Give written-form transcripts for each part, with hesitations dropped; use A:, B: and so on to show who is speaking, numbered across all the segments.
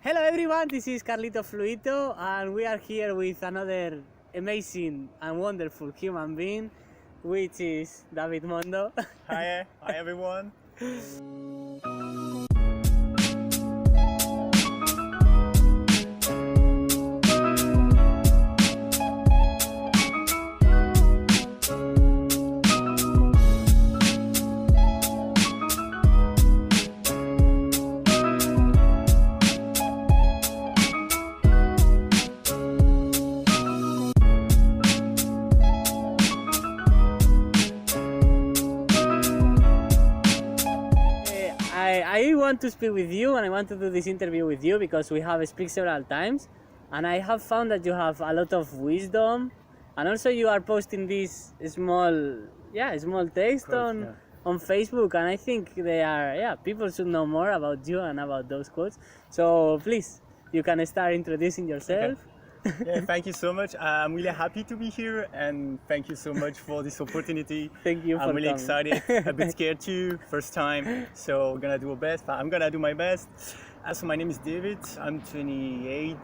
A: Hello everyone, this is Carlito Fluito and we are here with another amazing and wonderful human being, which is David Mundo.
B: Hi everyone.
A: I want to speak with you and I want to do this interview with you because we have spoken several times and I have found that you have a lot of wisdom and also you are posting this small text
B: Quotes,
A: on Facebook, and I think people should know more about you and about those quotes. So please, you can start introducing yourself.
B: Okay. Yeah, thank you so much. I'm really happy to be here and thank you so much for this opportunity.
A: Thank you for
B: I'm really
A: coming.
B: excited, a bit scared too, first time, so we're gonna do our best. I'm gonna do my best. So my name is David, I'm 28,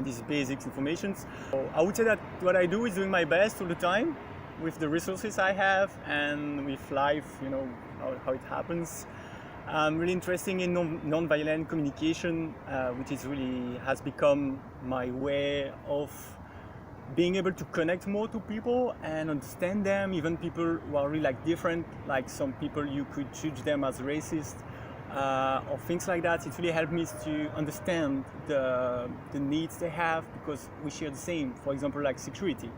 B: this is basic information. So I would say that what I do is doing my best all the time with the resources I have and with life, how it happens. I'm really interested in non-violent communication, which has become my way of being able to connect more to people and understand them, even people who are really different, like some people you could judge them as racist or things like that. It really helped me to understand the needs they have because we share the same, for example, like security.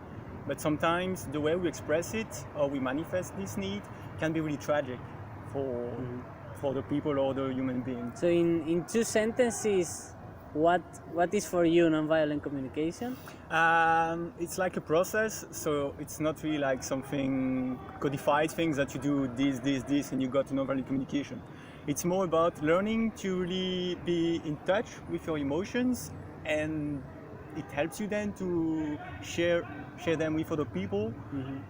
B: But sometimes the way we express it or we manifest this need can be really tragic for the people or the human being.
A: So in two sentences, what is for you non-violent communication?
B: It's like a process, so it's not really like something codified things that you do this and you got to non-violent communication. It's more about learning to really be in touch with your emotions, and it helps you then to share them with other people.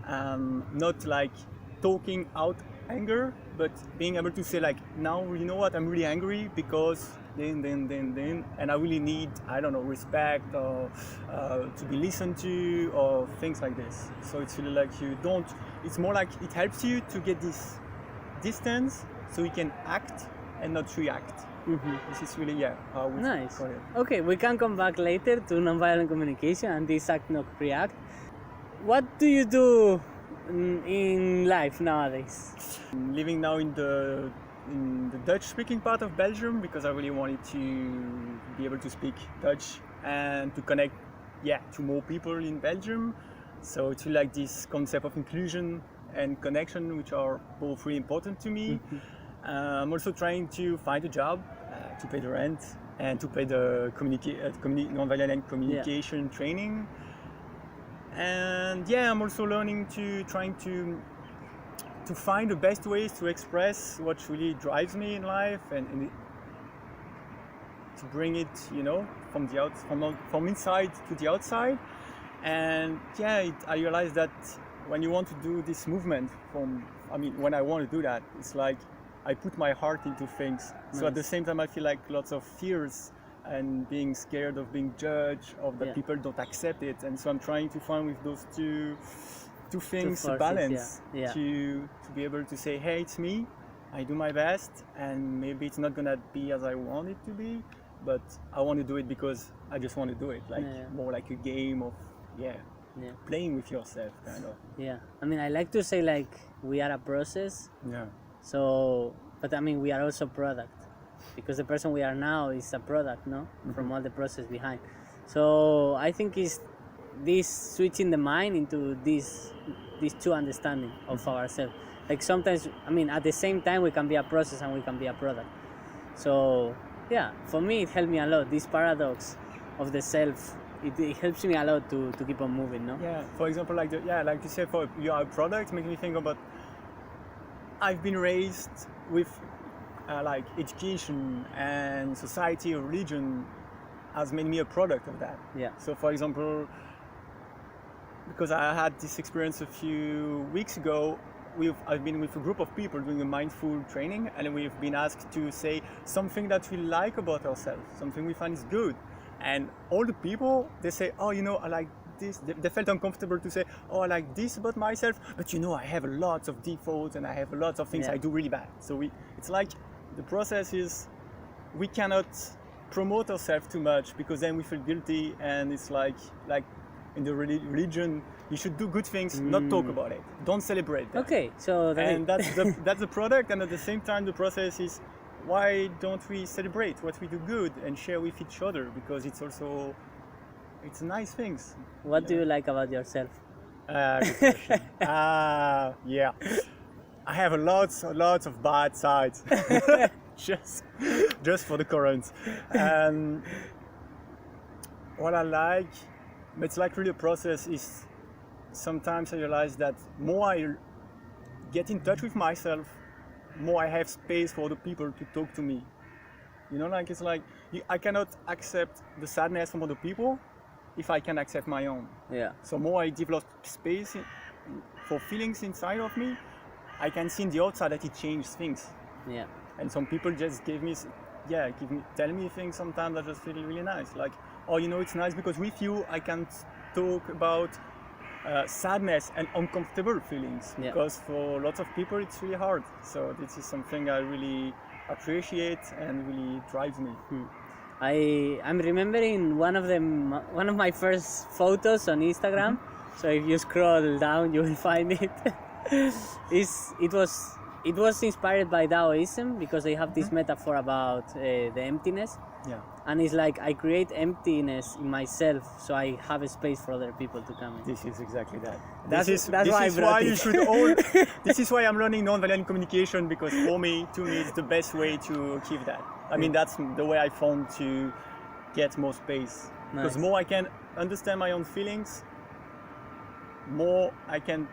B: Not like talking out anger, but being able to say now, you know what, I'm really angry because then, and I really need, respect or to be listened to or things like this. So it's really it's more like it helps you to get this distance so you can act and not react. This is really, how we
A: Nice.
B: call it.
A: Okay, we can come back later to non-violent communication and this act not react. What do you do in life nowadays?
B: I'm living now in the Dutch-speaking part of Belgium because I really wanted to be able to speak Dutch and to connect, to more people in Belgium. So it's really like this concept of inclusion and connection, which are both really important to me. I'm also trying to find a job to pay the rent and to pay the non-violent communication training. And I'm also learning trying to find the best ways to express what really drives me in life and to bring it, from inside to the outside. And I realized that when you want to do this movement when I want to do that, it's like I put my heart into things. So at the same time, I feel like lots of fears and being scared of being judged, of that people don't accept it. And so I'm trying to find with those two things a balance to be able to say, hey, it's me, I do my best, and maybe it's not gonna be as I want it to be, but I want to do it because I just want to do it, more like a game of playing with yourself, kind of.
A: I like to say we are a process. So, but we are also product, because the person we are now is a product, from all the process behind. So I think it's this switching the mind into these two understanding of ourselves. Like sometimes, at the same time we can be a process and we can be a product. So for me it helped me a lot. This paradox of the self, it helps me a lot to keep on moving, no?
B: For example, like you said, for you are a product, makes me think about. I've been raised with education and society or religion has made me a product of that. So for example, because I had this experience a few weeks ago, I've been with a group of people doing a mindful training, and we've been asked to say something that we like about ourselves, something we find is good. And all the people, they say, oh, I like this. They felt uncomfortable to say, oh, I like this about myself, but I have lots of defaults and I have lots of things I do really bad. So it's like the process is, we cannot promote ourselves too much because then we feel guilty, and it's like in the religion, you should do good things, not talk about it. Don't celebrate that.
A: Okay, so
B: that's the product, and at the same time, the process is, why don't we celebrate what we do good and share with each other? Because it's nice things.
A: What do you like about yourself?
B: Good question. Yeah, I have lots of bad sides. just for the current. What I like, it's like really a process, is sometimes I realize that more I get in touch with myself, more I have space for other people to talk to me. It's like I cannot accept the sadness from other people if I can accept my own.
A: Yeah.
B: So more I develop space for feelings inside of me, I can see in the outside that it changes things.
A: Yeah.
B: And some people just tell me things sometimes that just feel really nice. Like, oh, it's nice because with you I can talk about sadness and uncomfortable feelings.
A: Yeah.
B: Because for lots of people it's really hard. So this is something I really appreciate and really drives me.
A: I'm remembering one of my first photos on Instagram. So if you scroll down, you will find it. It was inspired by Taoism, because they have this metaphor about the emptiness.
B: Yeah.
A: And it's like, I create emptiness in myself, so I have a space for other people to come in.
B: This is exactly that.
A: This is why
B: you should own. This is why I'm learning non-violent communication, because to me, it's the best way to achieve that. I mean, that's the way I found to get more space.
A: Nice.
B: Because more I can understand my own feelings, more I can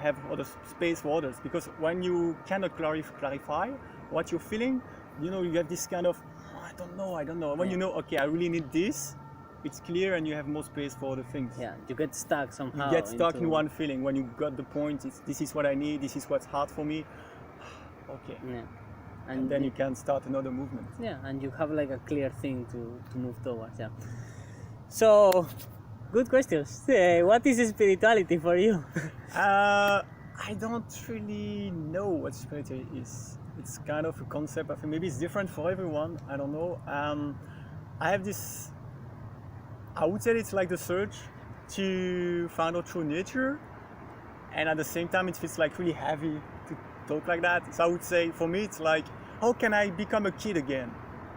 B: have other space for others. Because when you cannot clarify what you're feeling, you have this kind of, I don't know. When okay, I really need this, it's clear, and you have more space for other things.
A: Yeah, you get stuck somehow.
B: You get stuck in one feeling. When you got the point, this is what I need, this is what's hard for me. Okay.
A: Yeah.
B: And then you can start another movement.
A: Yeah, and you have like a clear thing to move towards. Yeah. So, good questions. What is spirituality for you?
B: I don't really know what spirituality is. It's kind of a concept. I think maybe it's different for everyone. I don't know. I have this. I would say it's like the search to find out true nature, and at the same time, it feels like really heavy to talk like that. So I would say for me, it's like, how can I become a kid again?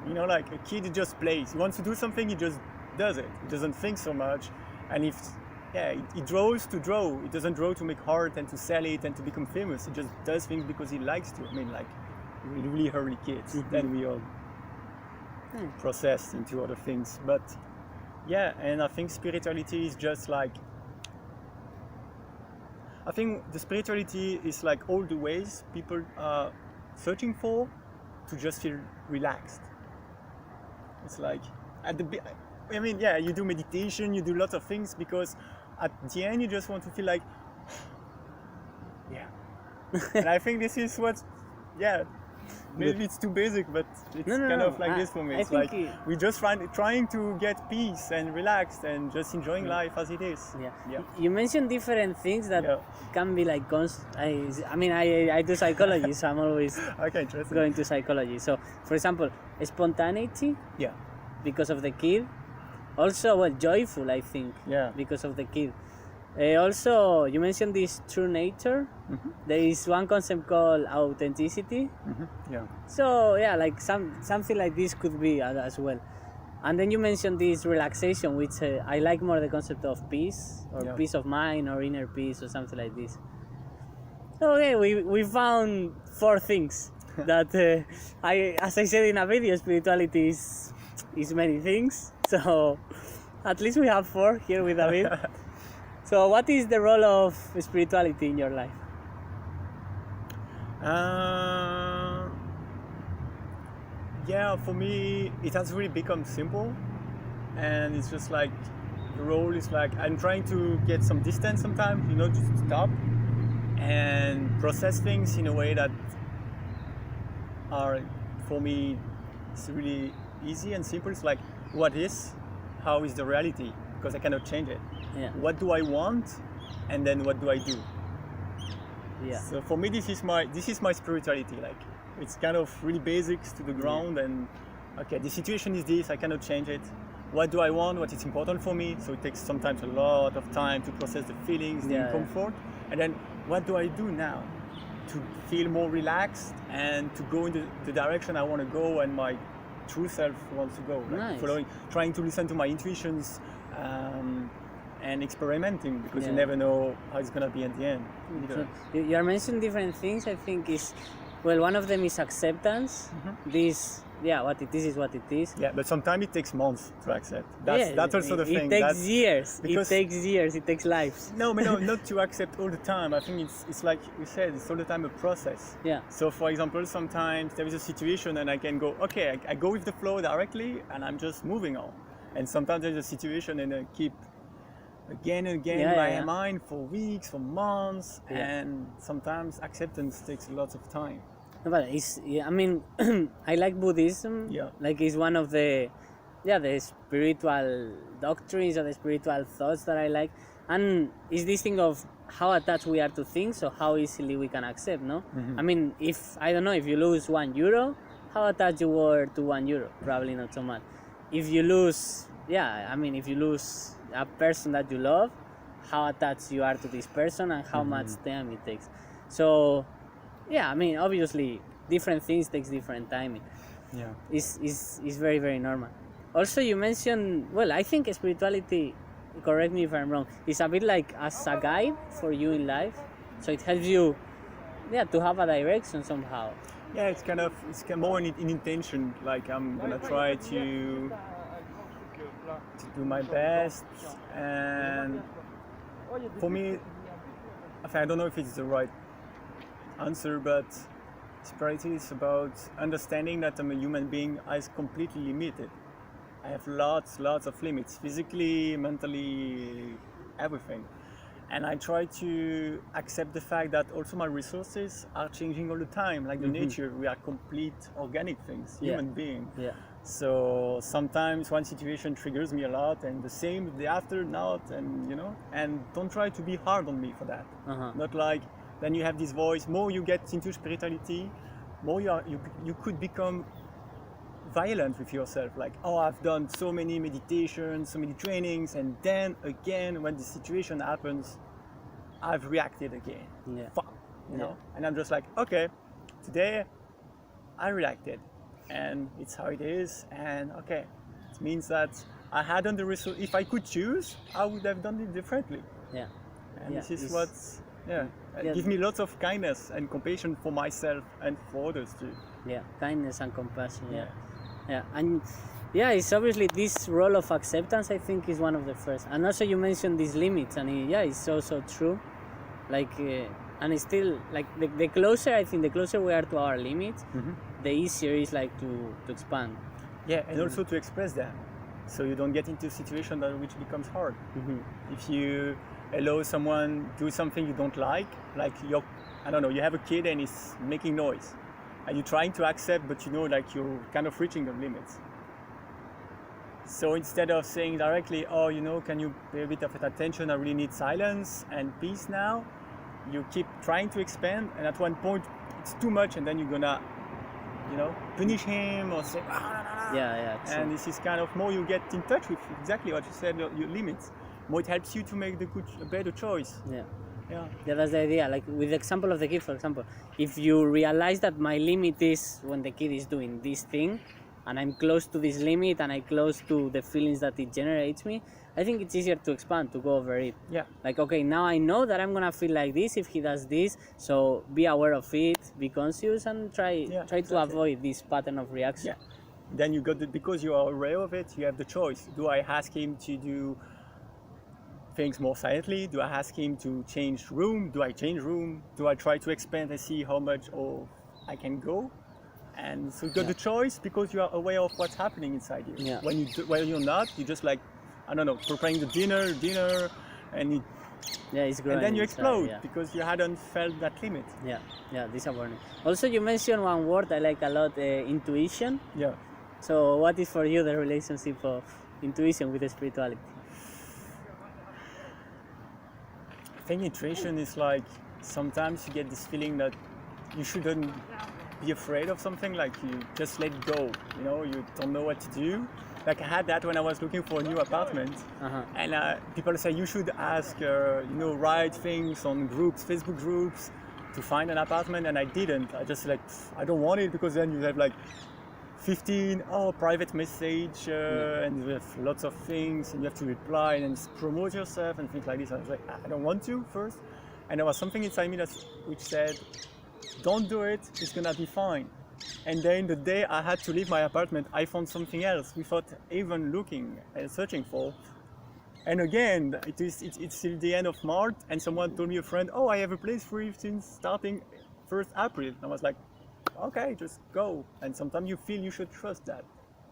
B: Like a kid, he just plays. He wants to do something, he just does it. He doesn't think so much, and he draws to draw. He doesn't draw to make art and to sell it and to become famous. He just does things because he likes to. I mean, like really early kids. Then we all process into other things. But yeah, and I think spirituality is just like, I think the spirituality is like all the ways people are searching for to just feel relaxed. It's like you do meditation, you do lots of things because at the end you just want to feel like, yeah. And I think this is what, maybe it's too basic, but it's this for me. It's like we just trying to get peace and relaxed and just enjoying life as it is.
A: Yeah. You mentioned different things that can be like I do psychology, so I'm always going to psychology. So, for example, spontaneity.
B: Yeah.
A: Because of the kid. Also, joyful, I think.
B: Yeah.
A: Because of the kid. Also, you mentioned this true nature. There is one concept called authenticity.
B: Yeah.
A: So like something like this could be as well. And then you mentioned this relaxation, which I like more the concept of peace or peace of mind or inner peace or something like this. So we found 4 things that as I said in a video, spirituality is many things. So at least we have 4 here with David. So what is the role of spirituality in your life?
B: For me, it has really become simple, and it's just like the role is like I'm trying to get some distance sometimes, just to stop and process things in a way that are, for me, it's really easy and simple. It's like, what is, how is the reality? Because I cannot change it.
A: Yeah.
B: What do I want, and then what do I do?
A: Yeah.
B: So for me, this is my spirituality. Like, it's kind of really basics to the ground, and okay, the situation is this, I cannot change it. What do I want? What is important for me? So it takes sometimes a lot of time to process the feelings, the discomfort, and then what do I do now to feel more relaxed and to go in the direction I want to go and my true self wants to go. Like trying to listen to my intuitions. And experimenting, because you never know how it's gonna be at the end.
A: So you are mentioning different things. I think one of them is acceptance. This, what it is what it is.
B: Yeah, but sometimes it takes months to accept. That's also the thing.
A: It takes years. It takes lives.
B: No, not to accept all the time. I think it's like you said, it's all the time a process.
A: Yeah.
B: So for example, sometimes there is a situation and I can go, okay, I go with the flow directly and I'm just moving on. And sometimes there's a situation and I keep again and again in my mind for weeks, for months, and sometimes acceptance takes lots of time.
A: But I like Buddhism. Yeah. Like it's one of the spiritual doctrines or the spiritual thoughts that I like. And it's this thing of how attached we are to things, or how easily we can accept, no? If you lose €1, how attached you were to €1? Probably not so much. If you lose, if you lose a person that you love, how attached you are to this person and how much time it takes. So, obviously, different things takes different timing. Yeah, it's very, very normal. Also, you mentioned, I think spirituality, correct me if I'm wrong, is a bit like as a guide for you in life. So it helps you, to have a direction somehow.
B: Yeah, it's more in intention. Like I'm gonna try to do my best, and for me, I don't know if it's the right answer, but spirituality is about understanding that I'm a human being is completely limited. I have lots of limits, physically, mentally, everything. And I try to accept the fact that also my resources are changing all the time. Like the nature, we are complete organic things, human being. Yeah. So sometimes one situation triggers me a lot, and the same the after not, and don't try to be hard on me for that. Not like then you have this voice. More you get into spirituality, more you could become violent with yourself. Like, oh, I've done so many meditations, so many trainings, and then again when the situation happens, I've reacted again. Yeah. Fuck, you know. And I'm just like, okay, today I reacted. And it's how it is, and okay, it means that I had done the resource. If I could choose, I would have done it differently. Yeah. And this is what's give me lots of kindness and compassion for myself and for others too. Yeah, kindness and compassion. And it's obviously this role of acceptance. I think is one of the first. And also you mentioned these limits, and it's so true. Like. And it's still like the closer we are to our limits, the easier it's like to expand. Yeah, and also to express them, so you don't get into a situation which becomes hard. If you allow someone do something you don't like you have a kid and he's making noise, and you're trying to accept, but you're kind of reaching your limits. So instead of saying directly, can you pay a bit of attention? I really need silence and peace now. You keep trying to expand, and at one point it's too much, and then you're gonna, punish him or say, true. And this is kind of more you get in touch with exactly what you said, your limits. More it helps you to make a better choice. Yeah, that's the idea. Like with the example of the kid, for example, if you realize that my limit is when the kid is doing this thing, and I'm close to this limit, and I'm close to the feelings that it generates me, I think it's easier to expand, to go over it. Yeah. Like, okay, now I know that I'm gonna feel like this if he does this, so be aware of it, be conscious, and try to avoid this pattern of reaction. Yeah. Then you got because you are aware of it, you have the choice. Do I ask him to do things more silently? Do I ask him to change room? Do I change room? Do I try to expand and see how much I can go? And so you got the choice because you are aware of what's happening inside you. Yeah. When you're not, you just like, preparing the dinner, and
A: Yeah, it's growing.
B: And then you explode
A: yeah.
B: because you hadn't felt that limit.
A: Yeah, this awareness. Also, you mentioned one word I like a lot, intuition.
B: Yeah.
A: So what is for you the relationship of intuition with spirituality?
B: I think intuition is like, sometimes you get this feeling that you shouldn't be afraid of something, like you just let go, you don't know what to do. Like I had that when I was looking for a new apartment, and people say you should ask, write things on groups, Facebook groups, to find an apartment, and I didn't. I just I don't want it, because then you have 15 private message, and you have lots of things, and you have to reply and promote yourself and things like this. I was like, I don't want to first, and there was something inside me which said, don't do it, it's gonna be fine. And then the day I had to leave my apartment, I found something else without even looking and searching for. And again, it's till the end of March, and someone told me, a friend, I have a place for you since starting 1st April. And I was like, okay, just go. And sometimes you feel you should trust that.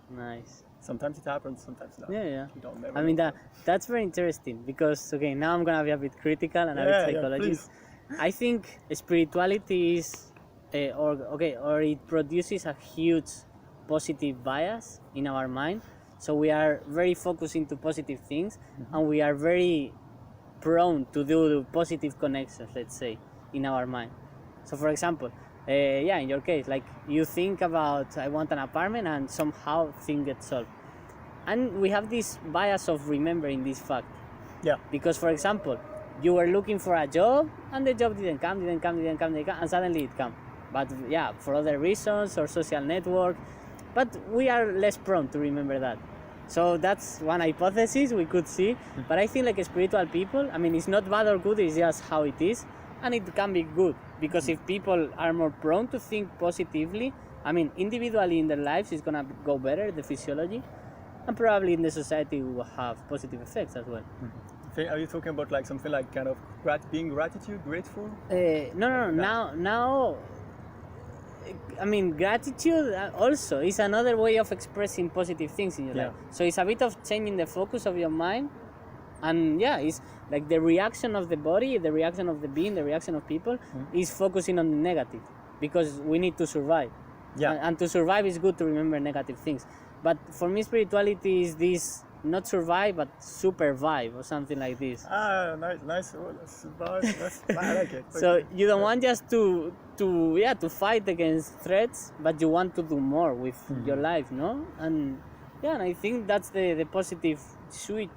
A: Nice.
B: Sometimes it happens, sometimes not.
A: Yeah.
B: You don't never
A: I mean,
B: know.
A: that's very interesting, because okay, now I'm gonna be a bit critical and a bit psychologist. I think spirituality is, or it produces a huge positive bias in our mind. So we are very focused into positive things, and we are very prone to do positive connections, let's say, in our mind. So for example, in your case, you think about, I want an apartment, and somehow things get solved. And we have this bias of remembering this fact.
B: Yeah.
A: Because for example, you were looking for a job, and the job didn't come, and suddenly it came. But for other reasons or social network. But we are less prone to remember that. So that's one hypothesis we could see. But I think spiritual people, I mean, it's not bad or good, it's just how it is. And it can be good, because if people are more prone to think positively, I mean, individually in their lives, it's gonna go better, the physiology, and probably in the society will have positive effects as well.
B: Are you talking about something kind of being grateful?
A: No. Now, I mean, gratitude also is another way of expressing positive things in your life. So it's a bit of changing the focus of your mind, and it's like the reaction of the body, the reaction of the being, the reaction of people is focusing on the negative, because we need to survive. And to survive is good to remember negative things. But for me, spirituality is this, not survive, but super-vive, or something like this.
B: Nice. I like it.
A: So you don't want just to fight against threats, but you want to do more with your life, no? And I think that's the positive switch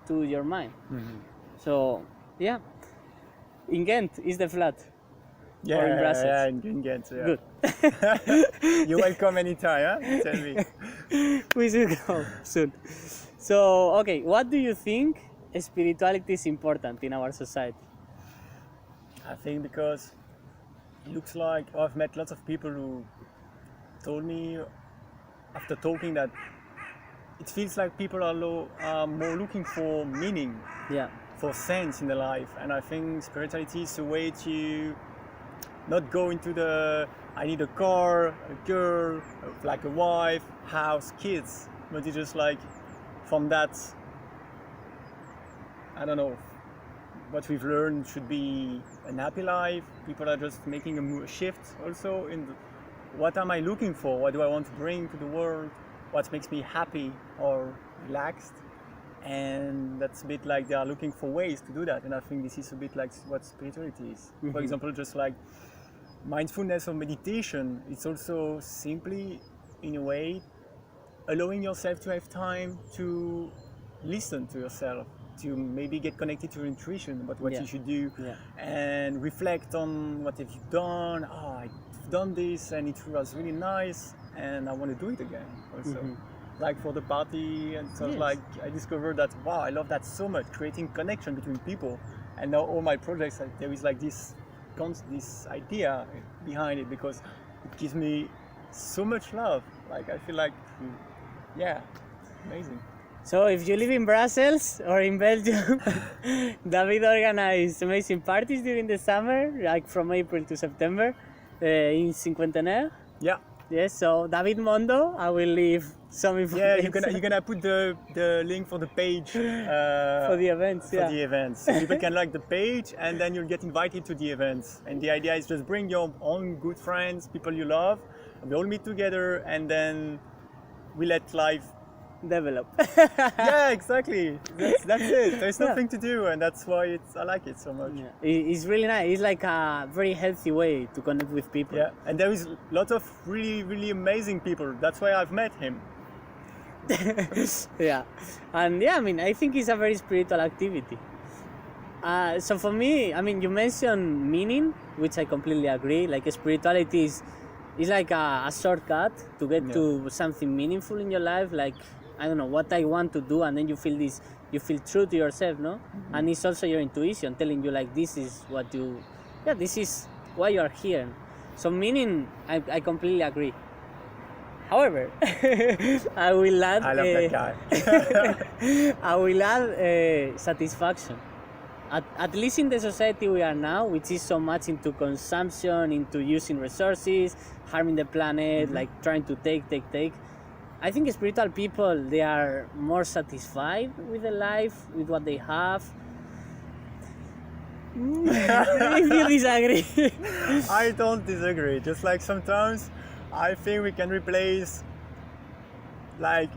A: to your mind. So in Ghent is the flat. Or in Brussels.
B: Yeah, in Ghent. Yeah.
A: Good.
B: You're welcome anytime. Tell me.
A: We should go soon. So, okay, what do you think spirituality is important in our society?
B: I think because it looks like I've met lots of people who told me after talking that it feels like people are more looking for meaning, for sense in their life. And I think spirituality is a way to not go into I need a car, a girl, a wife, house, kids, but it's just from that, I don't know, what we've learned should be a happy life. People are just making a shift also in what am I looking for? What do I want to bring to the world? What makes me happy or relaxed? And that's a bit they are looking for ways to do that. And I think this is a bit what spirituality is. For example, just mindfulness or meditation, it's also simply, in a way, allowing yourself to have time to listen to yourself, to maybe get connected to your intuition about what you should do, and reflect on what have you done. I've done this and it was really nice, and I want to do it again also. For the party, and so I discovered that, wow, I love that so much, creating connection between people. And now all my projects, there is this idea behind it, because it gives me so much love. I feel amazing.
A: So if you live in Brussels or in Belgium, David organized amazing parties during the summer, from April to September, in Cinquantenairein.
B: Yeah.
A: Yes, so David Mundo, I will leave some
B: Yeah,
A: information.
B: you're gonna put the link for the page
A: for the events.
B: for the events. So people can like the page, and then you'll get invited to the events. And the idea is just bring your own good friends, people you love, and we all meet together, and then we let life
A: develop.
B: Yeah, exactly. That's it. There's nothing to do, and that's why I like it so much.
A: Yeah. It's really nice. It's like a very healthy way to connect with people.
B: Yeah, and there is lots of really, really amazing people. That's why I've met him.
A: Yeah, and yeah, I mean, I think it's a very spiritual activity. So for me, I mean, you mentioned meaning, which I completely agree. Like spirituality is like a shortcut to get to something meaningful in your life. Like, I don't know what I want to do, and then you feel true to yourself, no? Mm-hmm. And it's also your intuition telling you like this is what you, this is why you are here. So meaning, I completely agree. However, I will add.
B: I love that guy.
A: I will add satisfaction. At least in the society we are now, which is so much into consumption, into using resources, harming the planet, like trying to take. I think spiritual people, they are more satisfied with the life, with what they have. If you disagree.
B: I don't disagree. Just like sometimes I think we can replace like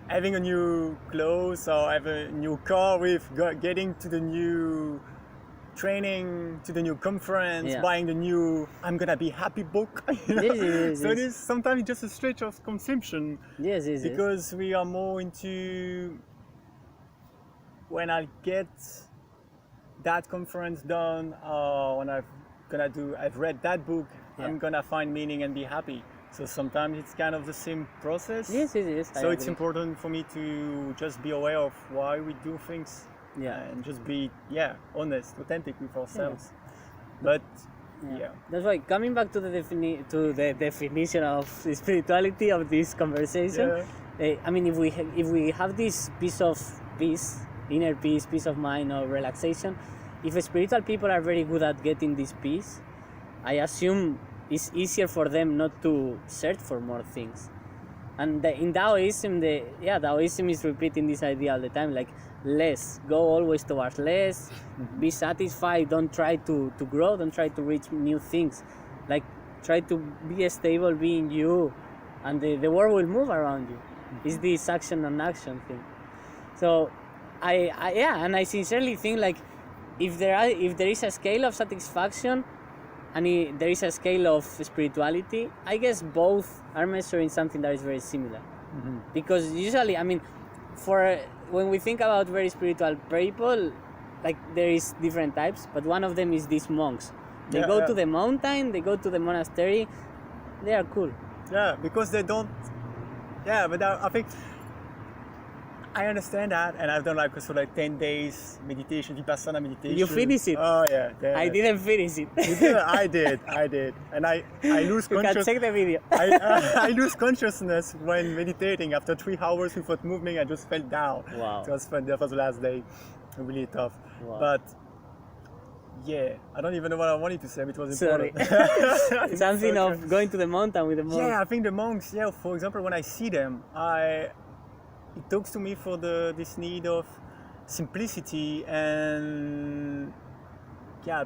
B: having a new clothes or have a new car with getting to the new training, to the new conference, buying the new I'm gonna be happy book. You know?
A: Yes.
B: So it is sometimes just a stretch of consumption.
A: Yes.
B: Because we are more into when I get that conference done, or when I've read that book, I'm gonna find meaning and be happy. So sometimes it's kind of the same process.
A: Yes.
B: So it's important for me to just be aware of why we do things. And just be honest, authentic with ourselves. But
A: that's why coming back to the definition of spirituality of this conversation. I mean, if we have this piece of peace, inner peace of mind or relaxation, if spiritual people are very good at getting this peace, I assume it's easier for them not to search for more things. And in Taoism, Taoism is repeating this idea all the time, like less, go always towards less, be satisfied, don't try to grow, don't try to reach new things, like try to be stable, being you, and the world will move around you. It's this action and action thing. So and I sincerely think like if there is a scale of satisfaction and there is a scale of spirituality, I guess both are measuring something that is very similar. Because usually, I mean, when we think about very spiritual people, like there is different types, but one of them is these monks. They go to the mountain, they go to the monastery, they are cool.
B: Yeah, because they don't. Yeah, but I think I understand that, and I've done like 10 days meditation, Vipassana meditation.
A: You finished it?
B: Oh yeah.
A: I didn't finish it.
B: You did? I did, and I lose consciousness.
A: You can check the video.
B: I lose consciousness when meditating. After 3 hours without moving, I just fell down.
A: Wow.
B: It was fun. That was the last day. Really tough.
A: Wow.
B: But I don't even know what I wanted to say. But it was important.
A: Sorry. Something of going to the mountain with the monks.
B: Yeah, I think the monks. Yeah, for example, when I see them, it talks to me for this need of simplicity and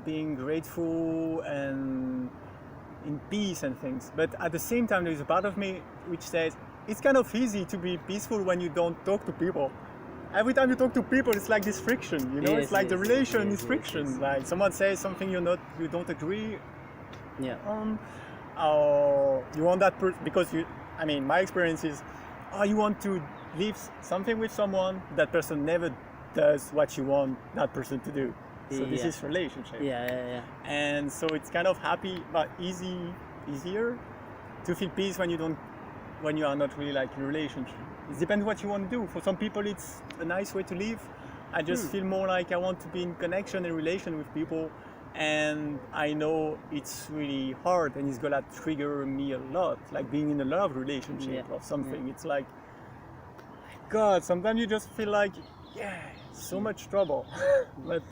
B: being grateful and in peace and things. But at the same time, there is a part of me which says it's kind of easy to be peaceful when you don't talk to people. Every time you talk to people, it's like this friction, you know. It's like the relation is friction. Like someone says something you don't agree on, or you want that person because my experience is, you want to leave something with someone, that person never does what you want that person to do. So this is relationship.
A: Yeah.
B: And so it's kind of happy, but easier to feel peace when you are not really like in a relationship. It depends what you want to do. For some people, it's a nice way to live. I just feel more like I want to be in connection and relation with people, and I know it's really hard and it's gonna trigger me a lot, like being in a love relationship or something. It's like, God, sometimes you just feel like, so much trouble. But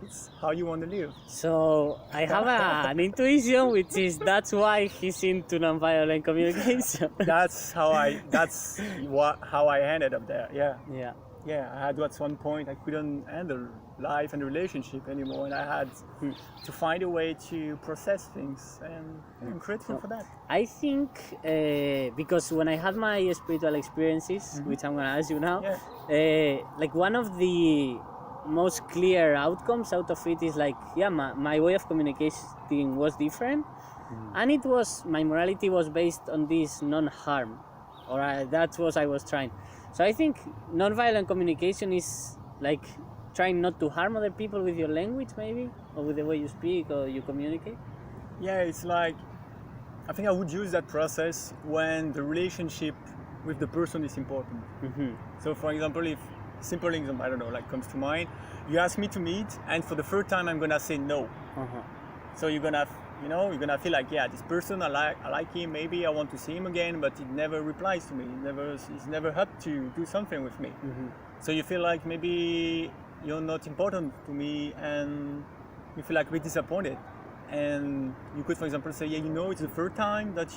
B: it's how you want to live.
A: So I have an intuition, which is that's why he's into nonviolent communication.
B: How I ended up there.
A: Yeah.
B: Yeah, I had at one point I couldn't handle life and relationship anymore, and I had to find a way to process things, and I'm grateful for that.
A: I think because when I had my spiritual experiences, which I'm gonna ask you now, like one of the most clear outcomes out of it is like, my way of communicating was different, and it was, my morality was based on this non-harm, that's what I was trying. So I think non-violent communication is like trying not to harm other people with your language, maybe, or with the way you speak or you communicate.
B: Yeah, it's like, I think I would use that process when the relationship with the person is important. So for example, if simple example, I don't know, like comes to mind, you ask me to meet, and for the third time I'm gonna say no. So you're gonna feel like, this person, I like him, maybe I want to see him again, but he never replies to me. He's never up to do something with me. So you feel like maybe you're not important to me, and you feel like we're disappointed. And you could, for example, say, it's the third time that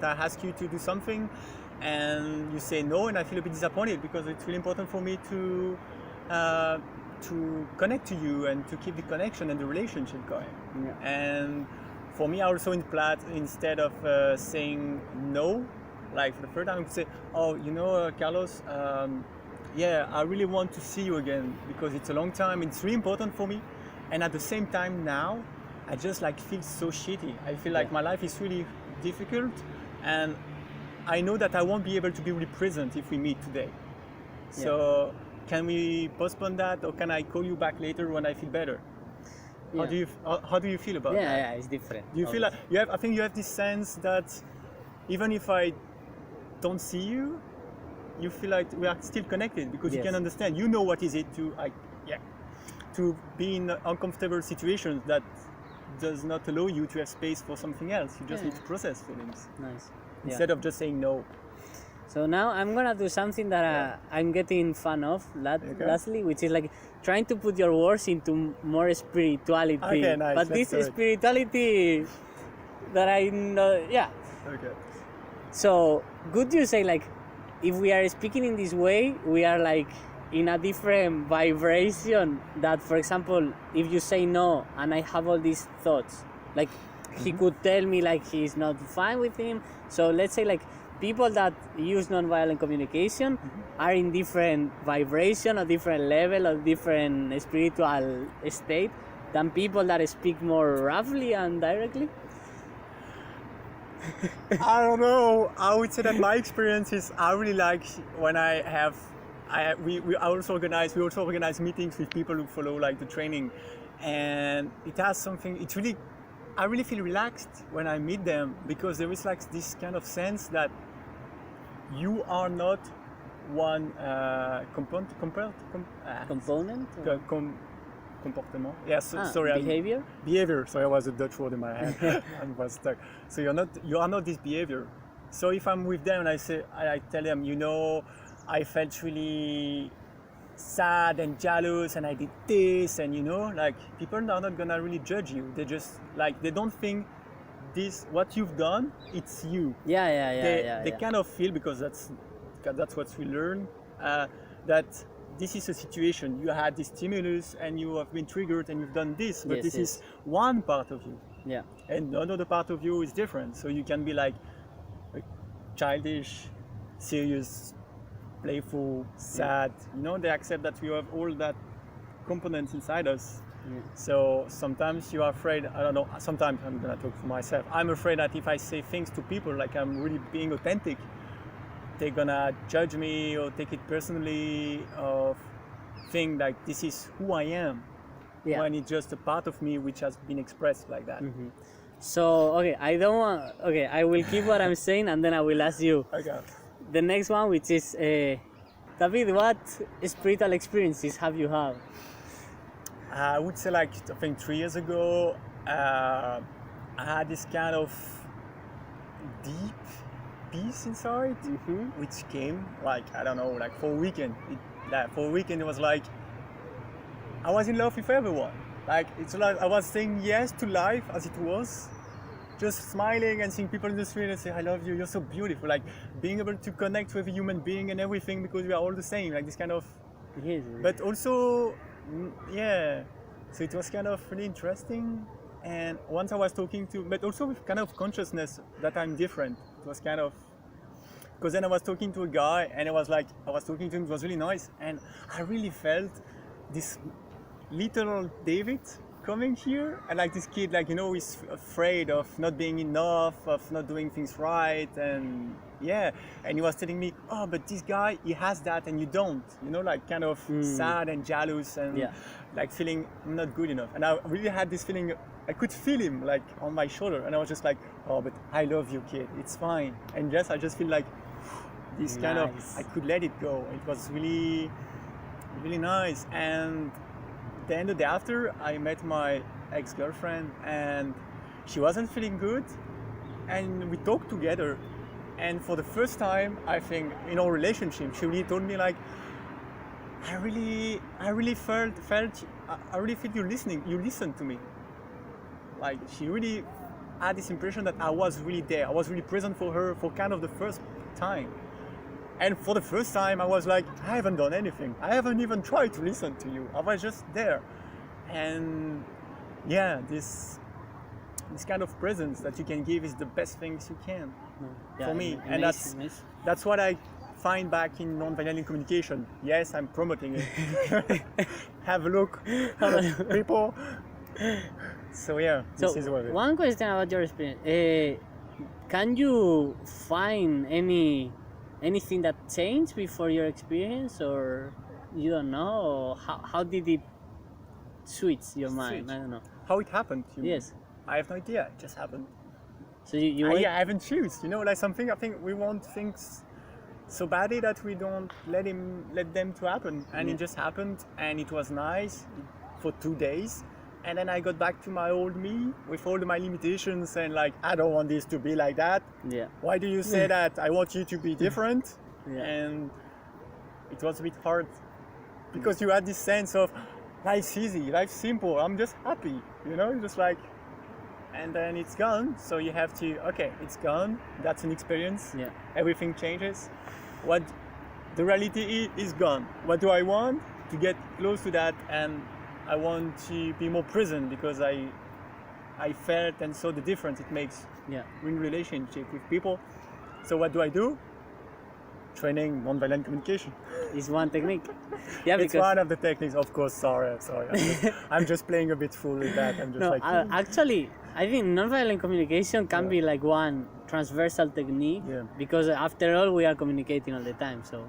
B: I ask you to do something, and you say no, and I feel a bit disappointed because it's really important for me to connect to you and to keep the connection and the relationship going. And for me, I also instead of saying no, like for the third time, I would say, Carlos, I really want to see you again because it's a long time. It's really important for me, and at the same time now, I just feel so shitty. I feel like my life is really difficult, and I know that I won't be able to be really present if we meet today. So can we postpone that, or can I call you back later when I feel better? How do you feel about that?
A: Yeah, it's different.
B: Do you feel like I think you have this sense that even if I don't see you, you feel like we are still connected because you can understand. You know what is it to be in uncomfortable situations that does not allow you to have space for something else. You just need to process feelings.
A: Nice.
B: Instead of just saying no.
A: So now I'm gonna do something that I'm getting fun of lastly, which is like trying to put your words into more spirituality.
B: Okay, nice.
A: But this spirituality that I know,
B: Okay.
A: So could you say like, if we are speaking in this way, we are like in a different vibration that, for example, if you say no and I have all these thoughts, like he could tell me like he's not fine with him. So let's say like people that use non-violent communication are in different vibration or different level or different spiritual state than people that speak more roughly and directly.
B: I don't know. I would say that my experience is I really like when we also organize meetings with people who follow like the training, and it has something. I really feel relaxed when I meet them because there is like this kind of sense that you are not one component. Comportement. Yes, sorry. Behavior. Sorry, I was a Dutch word in my head and was stuck. So you are not this behavior. So if I'm with them and I tell them, I felt really sad and jealous and I did this, and people are not gonna really judge you. They just they don't think what you've done, it's you. They kind of feel, because that's what we learn, that this is a situation, you had this stimulus and you have been triggered and you've done this, but this is one part of you. And another part of you is different. So you can be like childish, serious, playful, sad. They accept that we have all that components inside us. So sometimes you are afraid, I don't know, sometimes I'm gonna talk for myself. I'm afraid that if I say things to people like I'm really being authentic, they're gonna judge me or take it personally, or think like this is who I am, when it's just a part of me which has been expressed like that.
A: So I will keep what I'm saying and then I will ask you the next one, which is David, what spiritual experiences have you had?
B: I would say I think 3 years ago, I had this kind of deep peace inside, which came I don't know, for a weekend. For a weekend it was like I was in love with everyone. Like it's like I was saying yes to life as it was, just smiling and seeing people in the street and say, I love you, you're so beautiful. Like being able to connect with a human being and everything because we are all the same. Like this kind of,
A: Yes.
B: but also, yeah. So it was kind of really interesting. And once I was talking to, but also with kind of consciousness that I'm different. It was kind of, because then I was talking to a guy and I was talking to him, it was really nice. And I really felt this little David coming here, and like this kid, like, you know, is afraid of not being enough, of not doing things right, and yeah, and he was telling me, oh, but this guy, he has that and you don't, you know, like kind of sad and jealous and like feeling not good enough. And I really had this feeling, I could feel him like on my shoulder, and I was just like, oh, but I love you, kid, it's fine. And just I just feel like this kind of, I could let it go. It was really, really nice. And then the day after, I met my ex-girlfriend and she wasn't feeling good, and we talked together, and for the first time, I think, in our relationship, she really told me like, I really felt you listened to me. Like she really had this impression that I was really there, I was really present for her for kind of the first time. And for the first time, I was like, I haven't done anything. I haven't even tried to listen to you. I was just there. And yeah, this kind of presence that you can give is the best things you can for me. And that's what I find back in non-violent communication. Yes, I'm promoting it. Have a look, people. So yeah, this is what it is.
A: One question about your experience. Can you find anything that changed before your experience, or you don't know? Or how did it switch your mind? I don't know.
B: How it happened?
A: Yes.
B: I have no idea. It just happened.
A: So I
B: haven't choose. You know, like something. I think we want things so badly that we don't let them to happen, and it just happened, and it was nice for 2 days. And then I got back to my old me with all my limitations and like, I don't want this to be like that.
A: Yeah.
B: Why do you say that? I want you to be different.
A: Yeah.
B: And it was a bit hard because you had this sense of life's easy, life's simple. I'm just happy, you know, just like, and then it's gone. So you have to, okay, it's gone. That's an experience.
A: Yeah.
B: Everything changes. What the reality is gone. What do I want? To get close to that, and I want to be more present because I felt and saw the difference it makes in relationship with people. So what do? Training non-violent communication.
A: Is one technique. Yeah,
B: it's one of the techniques, of course. Sorry. I'm just playing a bit fool with that. I'm just
A: actually, I think non-violent communication can be like one transversal technique because after all, we are communicating all the time. So,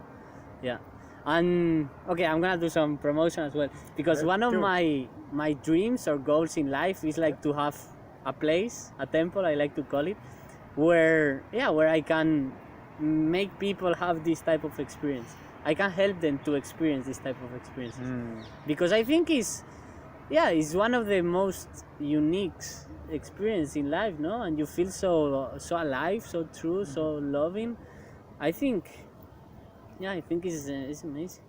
A: yeah. And okay, I'm gonna do some promotion as well because one of my dreams or goals in life is like to have a place, a temple, I like to call it, where I can make people have this type of experience. I can help them to experience this type of experiences because I think it's one of the most unique experience in life, no? And you feel so alive, so true, so loving. I think it's amazing.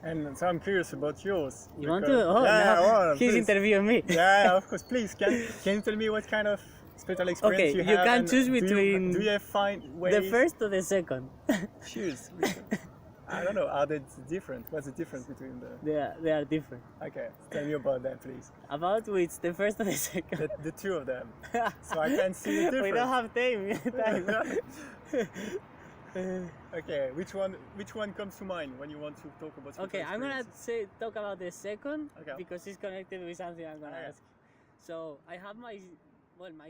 B: And so I'm curious about yours.
A: You want to? Oh, he's interviewing me.
B: Yeah, of course. Please, can you tell me what kind of spiritual experience you have?
A: You can choose between.
B: Do you find ways?
A: The first or the second?
B: Choose. I don't know. Are they different? What's the difference between the?
A: They are different.
B: Okay, tell me about that, please.
A: About which? The first or the second?
B: The two of them. So I can see the difference.
A: We don't have time.
B: Okay, which one comes to mind when you want to talk about?
A: Okay, I'm gonna talk about the second because it's connected with something I'm gonna ask. So I have my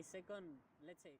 A: second, let's say.